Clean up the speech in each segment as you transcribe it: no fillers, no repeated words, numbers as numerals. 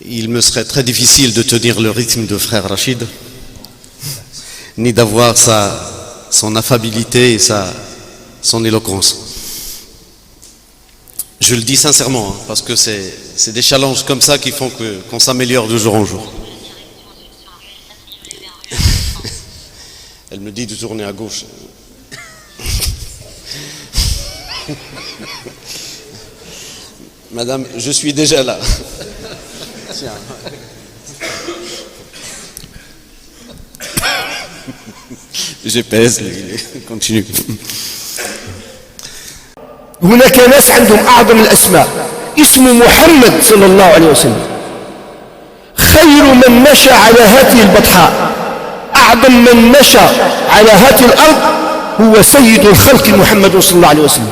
il me serait très difficile de tenir le rythme de frère Rachid, ni d'avoir son affabilité et son éloquence. Je le dis sincèrement, parce que c'est des challenges comme ça qui font qu'on s'améliore de jour en jour. Elle me dit de tourner à gauche. Madame, je suis déjà là. Tiens. GPS, continue. هناك ناس عندهم أعظم الأسماء اسمه محمد صلى الله عليه وسلم خير من مشى على هذه البطحاء أعظم من مشى على هذه الأرض هو سيد الخلق محمد صلى الله عليه وسلم.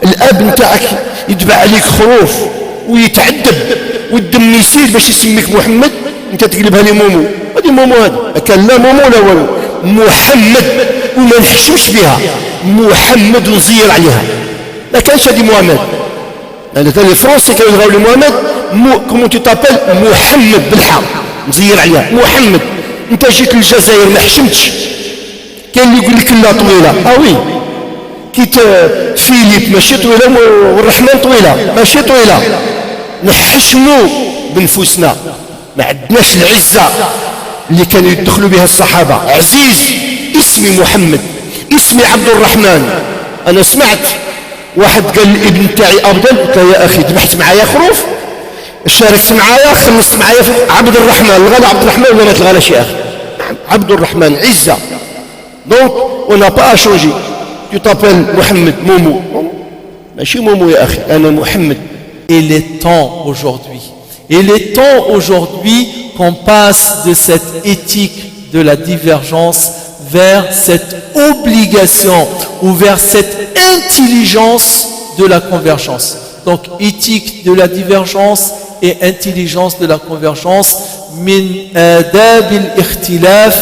الأب نتاعك يتبع عليك خروف ويتعذب والدم يسيل باش يسميك محمد، انت تقلبها لي مومو، هذه مومو، هذا كان لا مومو لا والو، محمد وما نحشمش بها، محمد ونزير عليها، ما كانش هذه محمد. يعني لي فرونسي كانوا يلغاو لي محمد كومون تي تابيل محمد بالحق مزير عليها محمد. انت جيت للجزائر ما حشمتش، كاين اللي يقول لك لا طويله، وي كيت فيليب ماشي طويله والرحمن طويله ماشي طويله. نحشموا بنفوسنا، ما عندناش العزه اللي كانوا يدخلوا بها الصحابه. عزيز اسمي محمد، اسمي عبد الرحمن. انا سمعت واحد قال الابن تاعي افضل، قلت له يا اخي ذبحت معايا خروف، شاركت معايا، خلصت معايا في عبد الرحمن، الغالي عبد الرحمن ولا ما تلغاش يا اخي، عبد الرحمن عزه. دونك اون n'a pas à changer. Tu t'appelles Mohamed Momo. ماشي مومو يا اخي، انا محمد. Il est temps aujourd'hui. Il est temps aujourd'hui qu'on passe de cette éthique de la divergence vers cette obligation ou vers cette intelligence de la convergence. Donc éthique de la divergence et intelligence de la convergence. من آداب الاختلاف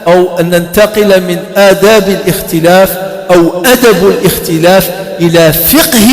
أو أن ننتقل من آداب الاختلاف أو أدب الاختلاف إلى فقه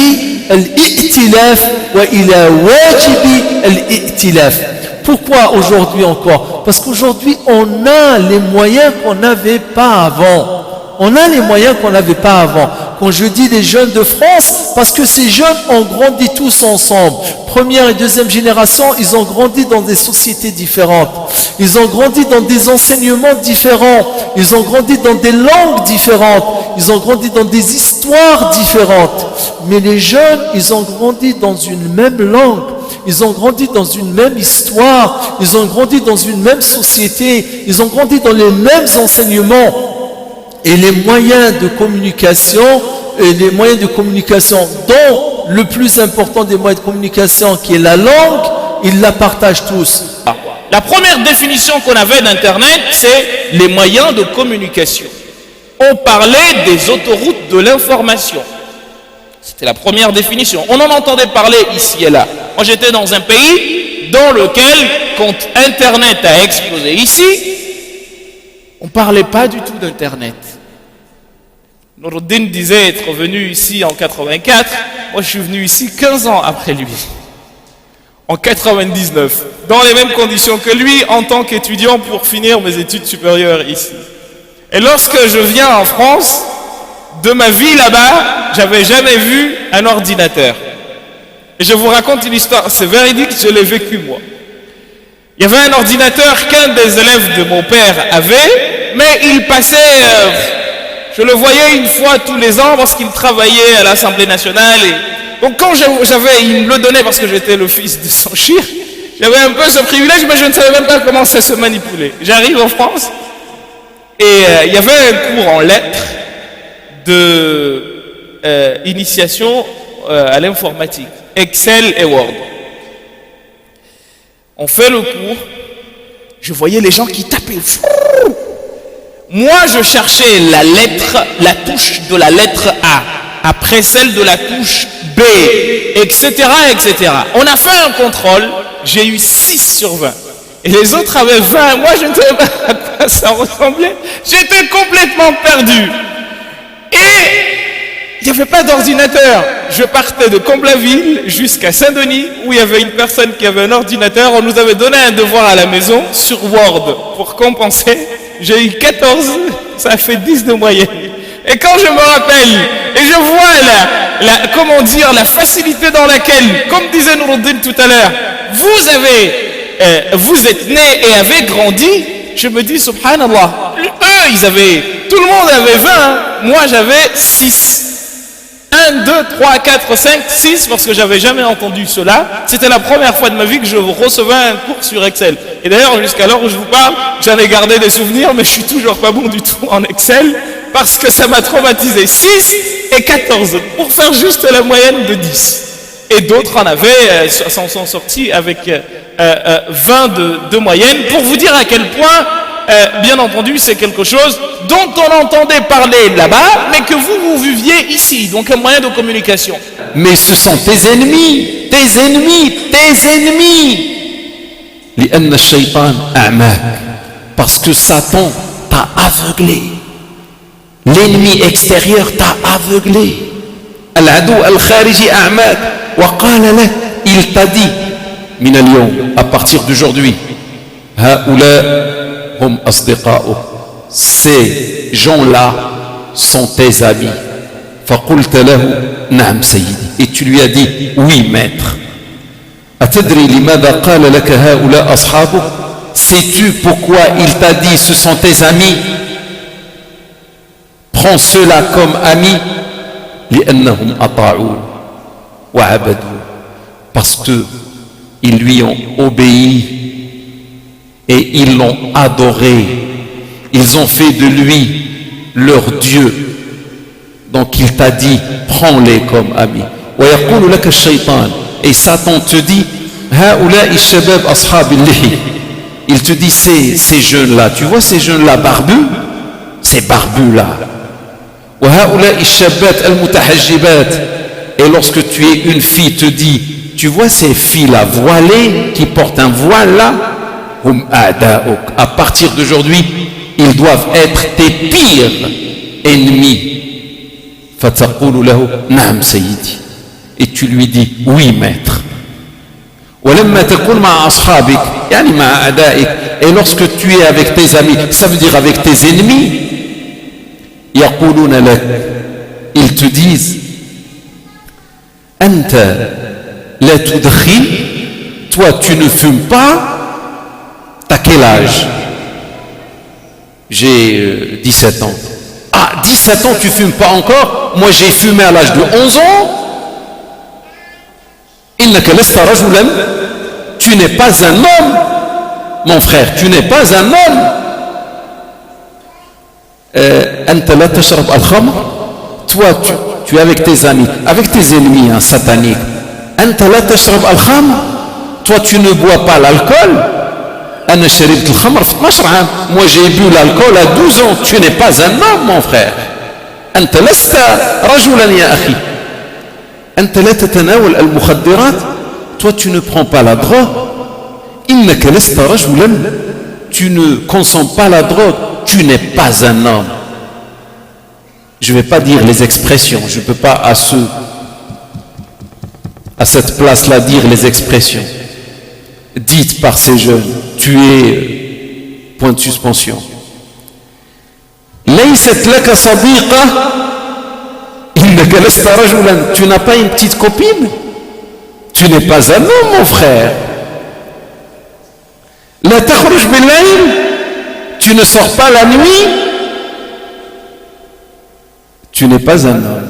الائتلاف وإلى واجب الائتلاف. Pourquoi aujourd'hui encore? Parce qu'aujourd'hui on a les moyens qu'on n'avait pas avant. On a les moyens qu'on n'avait pas avant. Quand je dis les jeunes de France, parce que ces jeunes ont grandi tous ensemble. Première et deuxième génération, ils ont grandi dans des sociétés différentes. Ils ont grandi dans des enseignements différents. Ils ont grandi dans des langues différentes. Ils ont grandi dans des histoires différentes. Mais les jeunes, ils ont grandi dans une même langue. Ils ont grandi dans une même histoire. Ils ont grandi dans une même société. Ils ont grandi dans les mêmes enseignements. Et les moyens de communication, dont le plus important des moyens de communication, qui est la langue, ils la partagent tous. La première définition qu'on avait d'Internet, c'est les moyens de communication. On parlait des autoroutes de l'information. C'était la première définition. On en entendait parler ici et là. Moi, j'étais dans un pays dans lequel, quand Internet a explosé ici, on ne parlait pas du tout d'Internet. Noureddin disait être venu ici en 84. Moi, je suis venu ici 15 ans après lui. En 99. Dans les mêmes conditions que lui, en tant qu'étudiant pour finir mes études supérieures ici. Et lorsque je viens en France, de ma vie là-bas, j'avais jamais vu un ordinateur. Et je vous raconte une histoire, c'est véridique, je l'ai vécu moi. Il y avait un ordinateur qu'un des élèves de mon père avait, mais il passait, je le voyais une fois tous les ans parce qu'il travaillait à l'Assemblée nationale. Et donc quand il me le donnait parce que j'étais le fils de son chir, j'avais un peu ce privilège, mais je ne savais même pas comment ça se manipulait. J'arrive en France et il y avait un cours en lettres de initiation à l'informatique, Excel et Word. On fait le cours, je voyais les gens qui tapaient. Moi, je cherchais la touche de la lettre A, après celle de la touche B, etc., etc. On a fait un contrôle, j'ai eu 6 sur 20. Et les autres avaient 20. Moi, je ne savais pas à quoi ça ressemblait. J'étais complètement perdu. Et il n'y avait pas d'ordinateur. Je partais de Comblaville jusqu'à Saint-Denis, où il y avait une personne qui avait un ordinateur. On nous avait donné un devoir à la maison sur Word pour compenser. J'ai eu 14, ça fait 10 de moyenne. Et quand je me rappelle, et je vois comment dire, la facilité dans laquelle, comme disait Nouruddin tout à l'heure, vous êtes nés et avez grandi, je me dis, subhanallah, tout le monde avait 20, moi j'avais 6. 1, 2, 3, 4, 5, 6, parce que j'avais jamais entendu cela. C'était la première fois de ma vie que je recevais un cours sur Excel. Et d'ailleurs, jusqu'à l'heure où je vous parle, j'en ai gardé des souvenirs, mais je suis toujours pas bon du tout en Excel, parce que ça m'a traumatisé. 6 et 14, pour faire juste la moyenne de 10. Et d'autres s'en sont sortis avec 20 de moyenne, pour vous dire à quel point, bien entendu, c'est quelque chose dont on entendait parler là-bas, mais que vous viviez ici, donc un moyen de communication. Mais ce sont tes ennemis, tes ennemis, tes ennemis. لأن الشيطان أعماك. Parce que Satan t'a aveuglé. L'ennemi extérieur t'a aveuglé. العدو الخارجي أعماك. وقال له, il t'a dit, من اليوم, à partir d'aujourd'hui, هؤلاء هم أصدقاؤك. Ces gens-là sont tes amis. فقلت له نعم سيدي. Et tu lui as dit oui maître. أتدري لماذا قال لك هؤلاء أصحابك? Sais-tu pourquoi il t'a dit ce sont tes amis? Prends ceux-là comme amis. لأنهم أطاعوا وعبدوا. Parce que ils lui ont obéi et ils l'ont adoré. Ils ont fait de lui leur Dieu. Donc il t'a dit, prends-les comme amis. ويقول لك الشيطان. Et Satan te dit, هؤلاء الشباب أصحاب اللحية. Il te dit, ces jeunes-là, tu vois ces jeunes-là barbus? Ces barbus-là. وهؤلاء الشابات المتحجبات. Et lorsque tu es une fille, te dit, tu vois ces filles-là voilées, qui portent un voile-là, hum a'da'uk. À partir d'aujourd'hui, ils doivent être tes pires ennemis. فتقول له نعم سيدي. Et tu lui dis oui maître. ولما تكون مع أصحابك يعني مع أعدائك. Et lorsque tu es avec tes amis, ça veut dire avec tes ennemis, يقولون لك, ils te disent أنت لا تدخن. Toi tu ne fumes pas. T'as quel âge? J'ai 17 ans. Ah, 17 ans, tu fumes pas encore? Moi, j'ai fumé à l'âge de 11 ans. إنك لست رجلا. Tu n'es pas un homme, mon frère. Tu n'es pas un homme. أنت لا تشرب الخمر. Toi, tu es avec tes amis, avec tes ennemis hein, sataniques. أنت لا تشرب الخمر. Toi, tu ne bois pas l'alcool. أنا شربت الخمر في 12 عام. Moi j'ai bu l'alcool à 12 ans. Tu n'es pas un homme mon frère. أنت لست رجلا يا أخي. أنت لا تتناول المخدرات. Toi tu ne prends pas la drogue. إنك لست رجلا. Tu ne consommes pas la drogue. Tu n'es pas un homme. Je ne vais pas dire les expressions. Je ne peux pas à cette place-là dire les expressions dites par ces jeunes. Tu es point de suspension. ليست لك صديقة. إنك لست رجلا. Tu n'as pas une petite copine. Tu n'es pas un homme mon frère. لا تخرج بالليل. Tu ne sors pas la nuit. Tu n'es pas un homme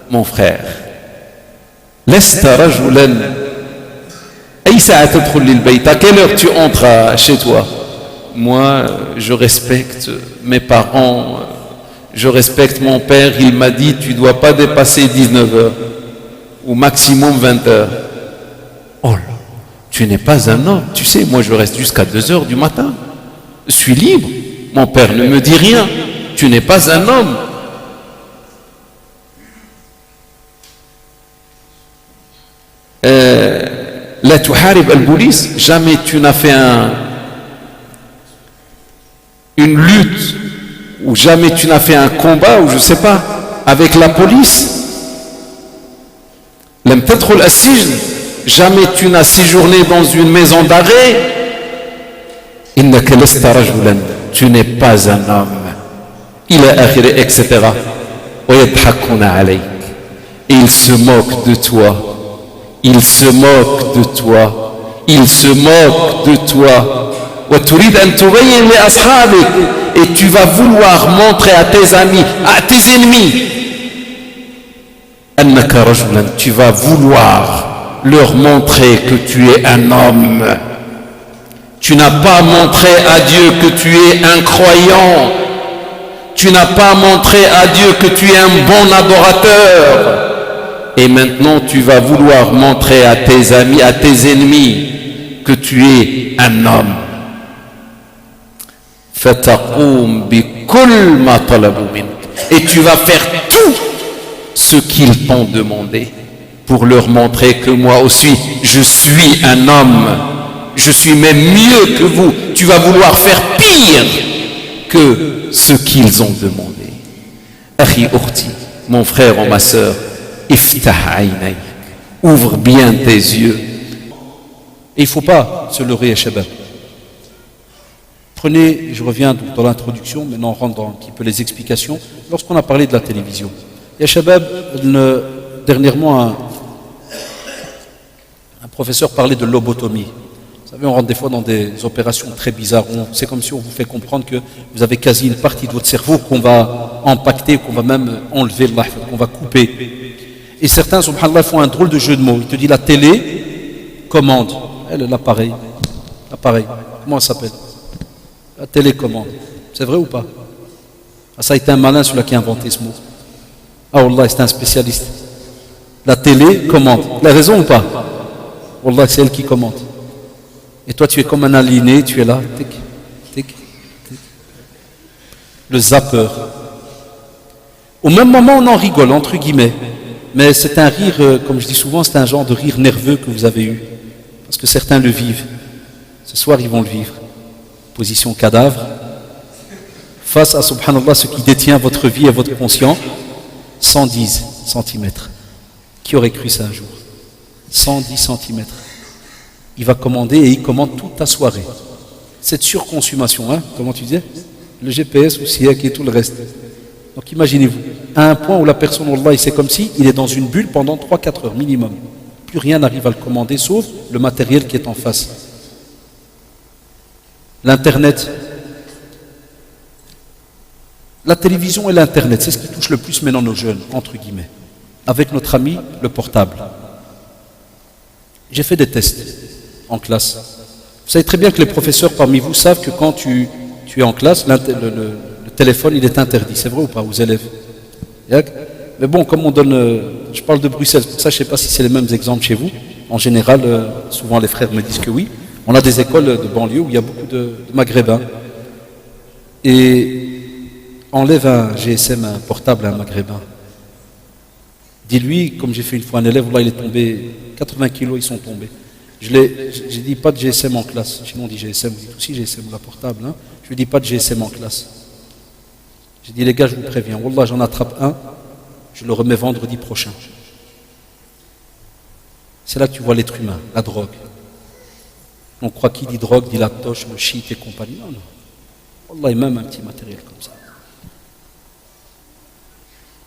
mon frère. لست رجلا. À quelle heure tu entres chez toi? Moi, je respecte mes parents, je respecte mon père. Il m'a dit, tu ne dois pas dépasser 19 heures, ou maximum 20 heures. Oh là, tu n'es pas un homme. Tu sais, moi je reste jusqu'à 2 heures du matin. Je suis libre. Mon père ne me dit rien. Tu n'es pas un homme. La tuharib al-boulis, jamais tu n'as fait une lutte, ou jamais tu n'as fait un combat, ou je ne sais pas, avec la police. لم تدخل السجن, jamais tu n'as séjourné dans une maison d'arrêt. إنك لست رجلا, tu n'es pas un homme. إلى آخره, etc. ويضحكون عليك. Et ils se moquent de toi. Ils se moquent de toi. Ils se moquent de toi. وتريد أن تبين لأصحابك, et tu vas vouloir montrer à tes amis, à tes ennemis, أنك رجلا, tu vas vouloir leur montrer que tu es un homme. Tu n'as pas montré à Dieu que tu es un croyant. Tu n'as pas montré à Dieu que tu es un bon adorateur. Et maintenant tu vas vouloir montrer à tes amis, à tes ennemis, que tu es un homme. فَتَقُومْ بِكُلْ مَا طَلَبُوا مِنْكَ. Et tu vas faire tout ce qu'ils t'ont demandé pour leur montrer que moi aussi je suis un homme. Je suis même mieux que vous. Tu vas vouloir faire pire que ce qu'ils ont demandé. Akhi ukhti, mon frère ou ma sœur, iftah aynayk, ouvre bien tes yeux. Et il ne faut pas se leurrer, Shabab. Prenez, je reviens dans l'introduction, maintenant on rentre dans un petit peu les explications. Lorsqu'on a parlé de la télévision, il y a Shabab, dernièrement un professeur parlait de lobotomie. Vous savez, on rentre des fois dans des opérations très bizarres. C'est comme si on vous fait comprendre que vous avez quasi une partie de votre cerveau qu'on va impacter, qu'on va même enlever, qu'on va couper. Et certains, subhanallah, font un drôle de jeu de mots. Il te dit la télé commande. L'appareil. Comment ça s'appelle? La télécommande. C'est vrai ou pas? Ah, ça a été un malin celui-là qui a inventé ce mot. Ah, Wallah, c'est un spécialiste. La télé commande. La raison ou pas? Wallah, c'est elle qui commande. Et toi, tu es comme un aliéné, tu es là. Tic, tic, tic. Le zappeur. Au même moment, on en rigole, entre guillemets. Mais c'est un rire, comme je dis souvent, c'est un genre de rire nerveux que vous avez eu. Parce que certains le vivent. Ce soir, ils vont le vivre. Position cadavre. Face à, subhanallah, ce qui détient votre vie et votre conscience, 110 cm. Qui aurait cru ça un jour? 110 cm. Il va commander et il commande toute ta soirée. Cette surconsommation, hein, comment tu disais? Le GPS aussi, et tout le reste. Donc imaginez-vous, à un point où la personne, Allah, c'est comme si il est dans une bulle pendant 3-4 heures minimum. Plus rien n'arrive à le commander sauf le matériel qui est en face. L'internet, la télévision et l'internet, c'est ce qui touche le plus maintenant nos jeunes, entre guillemets. Avec notre ami, le portable. J'ai fait des tests en classe. Vous savez très bien que les professeurs parmi vous savent que quand tu es en classe, le téléphone il est interdit, c'est vrai ou pas aux élèves? Mais bon, comme on donne, je parle de Bruxelles, pour ça je ne sais pas si c'est les mêmes exemples chez vous. En général, souvent les frères me disent que oui. On a des écoles de banlieue où il y a beaucoup de maghrébins. Et enlève un GSM, un portable à un maghrébin. Dis-lui, comme j'ai fait une fois un élève, là il est tombé, 80 kilos ils sont tombés. J'ai dit pas de GSM en classe. Sinon on dit GSM, vous dites aussi GSM ou la portable. Hein. Je lui dis pas de GSM en classe. J'ai dit les gars, je vous préviens, Wallah j'en attrape un, je le remets vendredi prochain. C'est là que tu vois l'être humain, la drogue. On croit qu'il dit drogue, dit la toche, le shit et compagnie. Non, non. Wallah, même un petit matériel comme ça.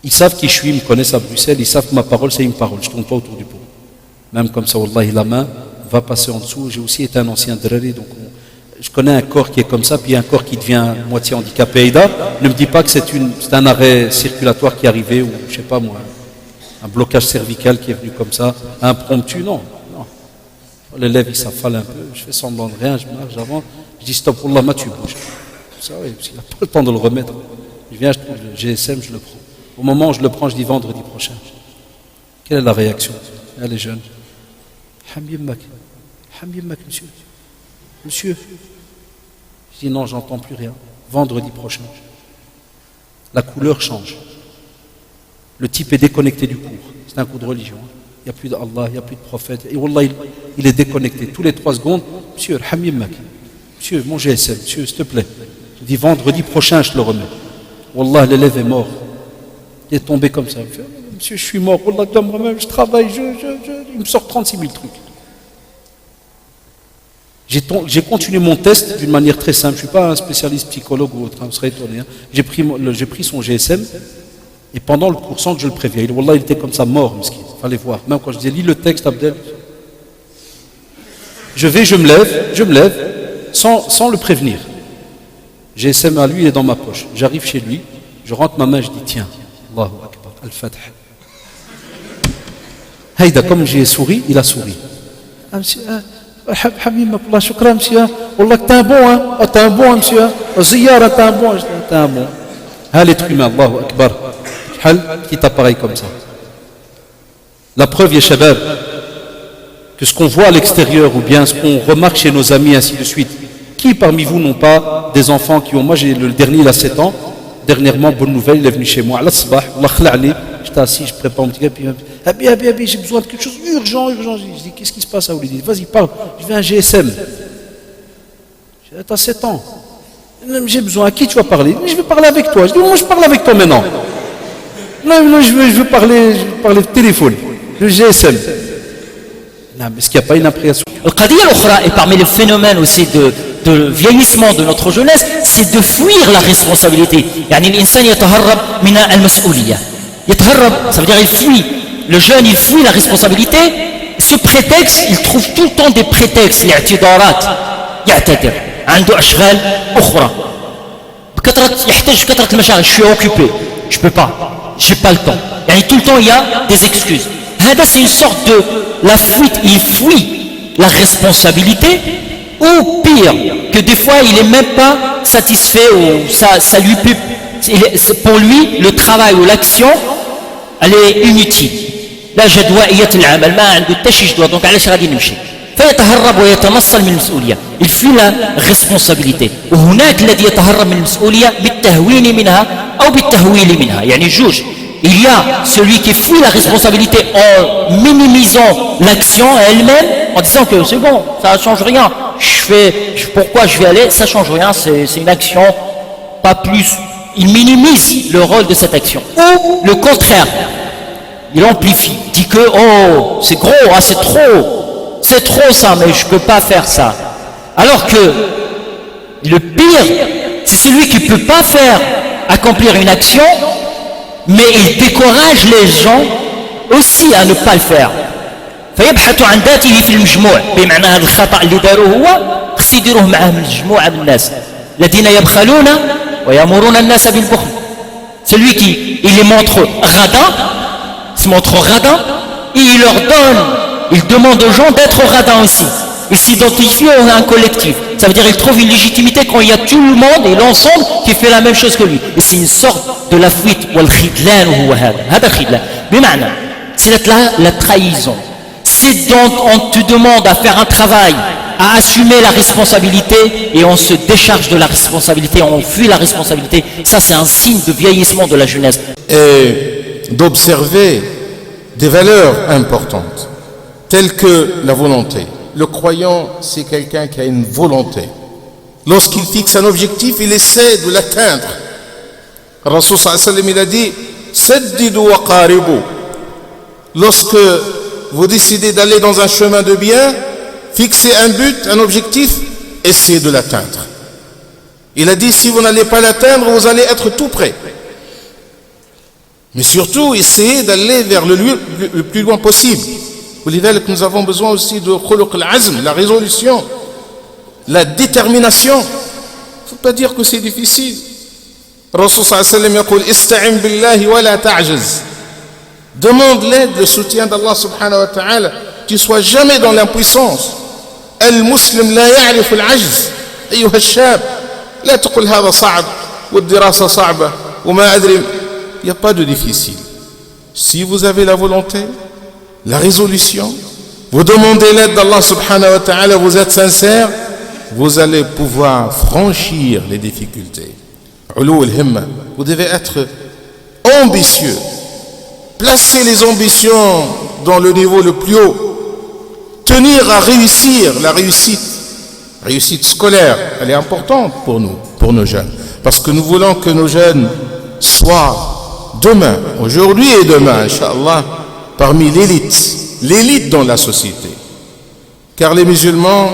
Ils savent qui je suis, ils me connaissent à Bruxelles, ils savent que ma parole c'est une parole, je ne tourne pas autour du pot. Même comme ça, Wallah, la main va passer en dessous. J'ai aussi été un ancien drari, donc je connais un corps qui est comme ça, puis un corps qui devient moitié handicapé. Aïda, ne me dis pas que c'est un arrêt circulatoire qui est arrivé, ou je sais pas moi, un blocage cervical qui est venu comme ça, impromptu, non. L'élève il s'affale un peu, je fais semblant de rien, je marche, j'avance, je dis stop, Wallah, tu bouges. Ça, oui, parce qu'il n'a pas le temps de le remettre. Je viens, je trouve le GSM, je le prends. Au moment où je le prends, je dis vendredi prochain. Quelle est la réaction? Elle est jeune. Hamyemmak, monsieur. Monsieur. Je dis non, j'entends plus rien. Vendredi prochain. La couleur change. Le type est déconnecté du cours. C'est un cours de religion. Il n'y a plus d'Allah, il n'y a plus de prophète. Et Wallah, il est déconnecté. Tous les 3 secondes, monsieur, Hamyemmak. Monsieur, mon GSM, monsieur, s'il te plaît. Je dis vendredi prochain, je te le remets. Wallah, l'élève est mort. Il est tombé comme ça. Monsieur, je suis mort, Wallah, moi-même, je travaille, il me sort 36 000 trucs. J'ai continué mon test d'une manière très simple. Je ne suis pas un spécialiste psychologue ou autre, vous serez étonné. Hein. J'ai pris son GSM et pendant le cours, sans que je le prévienne, Wallah, il était comme ça, mort, il fallait voir. Même quand je disais, lis le texte, Abdel. Je me lève, sans le prévenir. GSM à lui, il est dans ma poche. J'arrive chez lui, je rentre ma main, je dis, tiens, Allahu Akbar, Al-Fatih. Haïda, comme j'ai souri, il a souri. Ah, monsieur, Habib, shukran, monsieur. Wallah, t'es un bon, hein. Oh, t'es un bon, monsieur. Ziyara, t'es un bon. T'es un bon. Ah, l'être humain, Allahu Akbar. Qui t'appareille comme ça. La preuve, ya shabab, que ce qu'on voit à l'extérieur ou bien ce qu'on remarque chez nos amis, ainsi de suite. Qui parmi vous n'ont pas des enfants qui ont... Moi, le dernier, il a 7 ans. Dernièrement, bonne nouvelle, il est venu chez moi. J'étais assis, je prépare mon petit gars, puis Abi, j'ai besoin de quelque chose urgent. Je dis, qu'est-ce qui se passe à Oulidi? Vas-y, parle. Je vais à un GSM. Je dis, t'as 7 ans. J'ai besoin, à qui tu vas parler? Je vais parler avec toi. Je dis, moi, je parle avec toi maintenant. Non, je veux parler de téléphone, le GSM. Non, mais est-ce qu'il n'y a pas une appréhension? القضية الأخرى, et parmi les phénomènes aussi de vieillissement de notre jeunesse, c'est de fuir la responsabilité. يعني الإنسان يتهرب من المسؤولية. يتهرب, ça veut dire il fuit. Le jeune, il fuit la responsabilité. Ce prétexte, il trouve tout le temps des prétextes. الاعتذارات. يعتذر. عنده أشغال أخرى. يحتاج كثرة المشاغل. Je suis occupé. Je peux pas. J'ai pas le temps. يعني tout le temps, il y a des excuses. هذا, c'est une sorte de la fuite. Il fuit la responsabilité, ou pire, que des fois il n'est même pas satisfait, ou ça lui peut, pour lui le travail ou l'action elle est inutile. لا جدوائية العمل, ما عنده حتى شي جدوى, donc علاش غادي نمشي. فيتهرب ويتنصل من المسؤولية. Il fuit la responsabilité. وهناك الذي يتهرب من المسؤولية بالتهوين منها أو بالتهويل منها. يعني جوج. Il y a celui qui fuit la responsabilité en minimisant l'action elle-même, en disant que c'est bon, ça ne change rien. Pourquoi je vais aller, ça ne change rien, c'est une action, pas plus. Il minimise le rôle de cette action. Ou le contraire, il amplifie, dit que oh, c'est gros, ah, c'est trop ça, mais je ne peux pas faire ça. Alors que le pire, c'est celui qui ne peut pas accomplir une action, mais il décourage les gens aussi à ne pas le faire. فيبحث عن ذاته في المجموع, بمعنى هذا الخطأ اللي داروه هو خص يديروه معاه من مجموعة من الناس الذين يبخلون ويأمرون الناس بالبخل. Celui qui il les montre radins, se montre radins, et il demande aux gens d'être radins aussi. Il s'identifie à un collectif. Ça veut dire qu'il trouve une légitimité quand il y a tout le monde et l'ensemble qui fait la même chose que lui. Et c'est une sorte de la fuite. C'est la trahison. C'est donc on te demande à faire un travail, à assumer la responsabilité, et on se décharge de la responsabilité, on fuit la responsabilité. Ça, c'est un signe de vieillissement de la jeunesse. Et d'observer des valeurs importantes, telles que la volonté. Le croyant, c'est quelqu'un qui a une volonté. Lorsqu'il fixe un objectif, il essaie de l'atteindre. Rasul sallallahu alayhi wa sallam, il a dit Saddidu wa qaribu. Lorsque vous décidez d'aller dans un chemin de bien, fixez un but, un objectif, essayez de l'atteindre. Il a dit si vous n'allez pas l'atteindre, vous allez être tout près. Mais surtout, essayez d'aller vers le lieu le plus loin possible. Nous avons besoin aussi de khuluq al-azm, la résolution, la détermination. Il ne faut pas dire que c'est difficile. Rasul sallallahu alayhi wa sallam dit Ista'in billahi wa la ta'jaz. Demande l'aide, le soutien d'Allah subhanahu wa ta'ala. Tu ne sois jamais dans l'impuissance. Al-muslim la ya'rif al-ajz. Ayyuha al-shab, la taqul hada sa'b, wa ad-dirasa sa'ba, wa ma adri. Il n'y a pas de difficile. Si vous avez la volonté, la résolution, vous demandez l'aide d'Allah subhanahu wa ta'ala, vous êtes sincère, vous allez pouvoir franchir les difficultés. Vous devez être ambitieux. Placez les ambitions dans le niveau le plus haut. Tenir à réussir, la réussite scolaire, elle est importante pour nous, pour nos jeunes. Parce que nous voulons que nos jeunes soient demain, aujourd'hui et demain, Inch'Allah, parmi l'élite dans la société. Car les musulmans,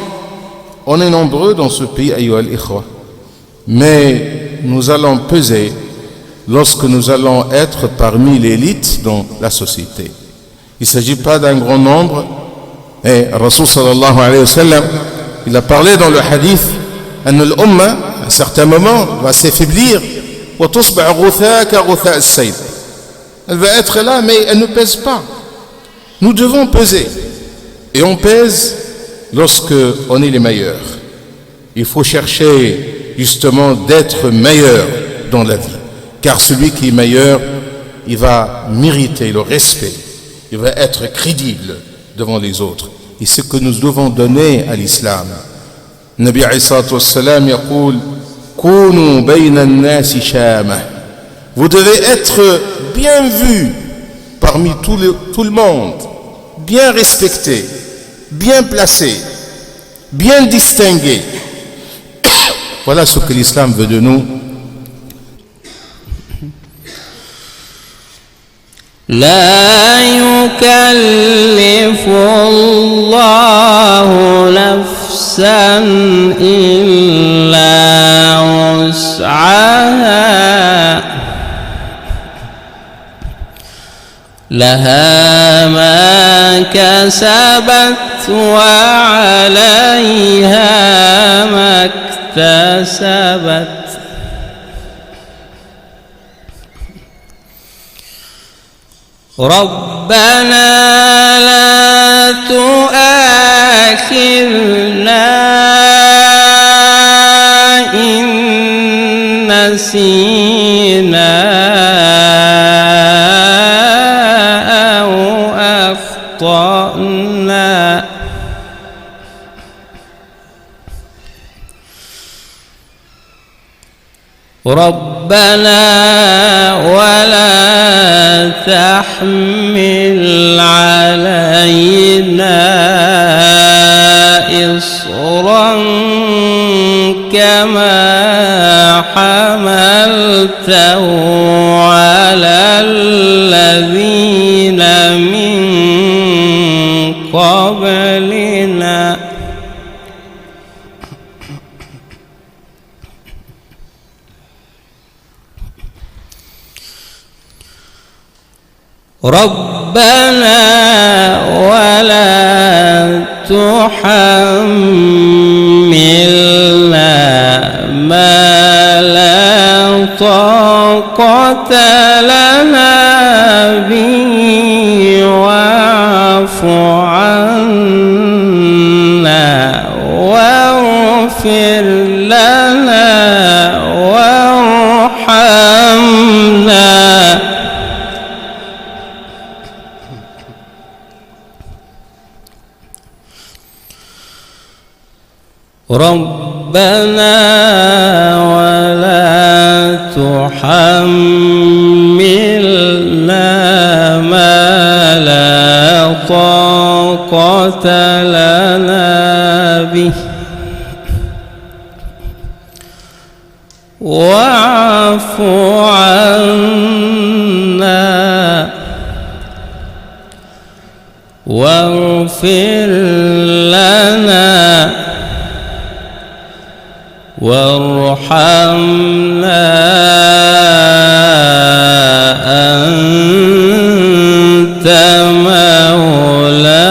on est nombreux dans ce pays, ayyuha al-ikhwa. Mais nous allons peser lorsque nous allons être parmi l'élite dans la société. Il ne s'agit pas d'un grand nombre. Et Rasul sallallahu alayhi wa sallam, il a parlé dans le hadith, à un certain moment, va s'affaiblir. Elle va être là, mais elle ne pèse pas. Nous devons peser. Et on pèse lorsque on est les meilleurs. Il faut chercher justement d'être meilleur dans la vie. Car celui qui est meilleur, il va mériter le respect. Il va être crédible devant les autres. Et ce que nous devons donner à l'islam. Nabi alayhi salatu wassalam yaqul Kunu bayna an-nasi shamah. Vous devez être bien vu parmi tout le monde, bien respecté, bien placé, bien distingué. Voilà ce que l'islam veut de nous. لا يكلف الله نفسا إلا وسعها لها ما كسبت وعليها ما اكتسبت ربنا لا تؤاخذنا إن نسينا أو أخطأنا ربنا ولا تحمل علينا إصرا كما حملته على الذين من قبلنا ربنا ولا تحملنا ما لا طاقة لنا به واعف عنا واغفر لنا وارحمنا ربنا ولا تحملنا ما لا طاقة لنا به واعف عنا واغفر لنا وارحمنا أنت مولانا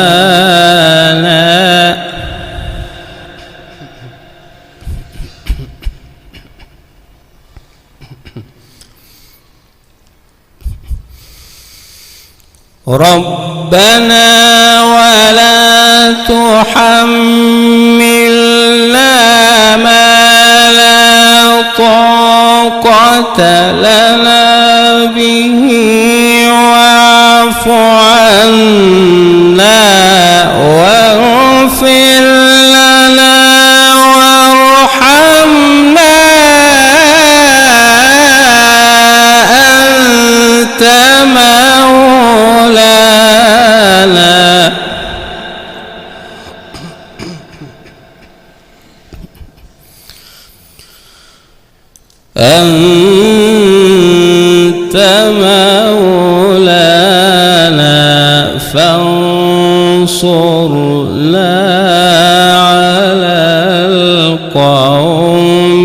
ربنا ولا تحملنا ما طاقة لنا به واعف عنا واغفر لنا وارحمنا أنت مولانا أنت مولانا على القوم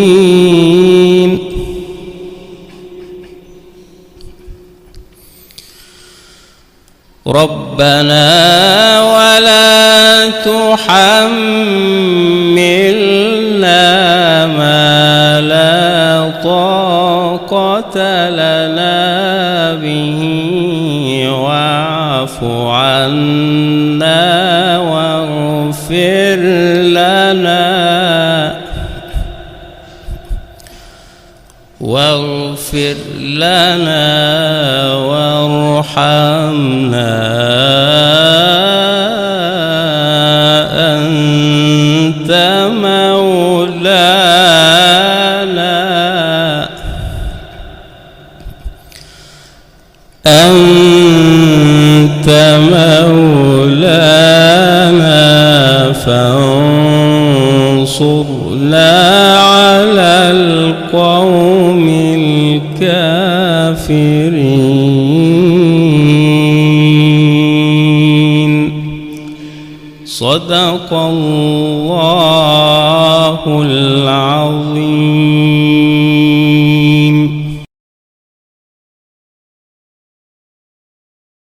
الكافرين ربنا ولا تحملنا ما لا طاقة لنا به واعف عنا واغفر لنا وارحمنا أنت مولانا فانصرنا على القوم الكافرين صدق الله العظيم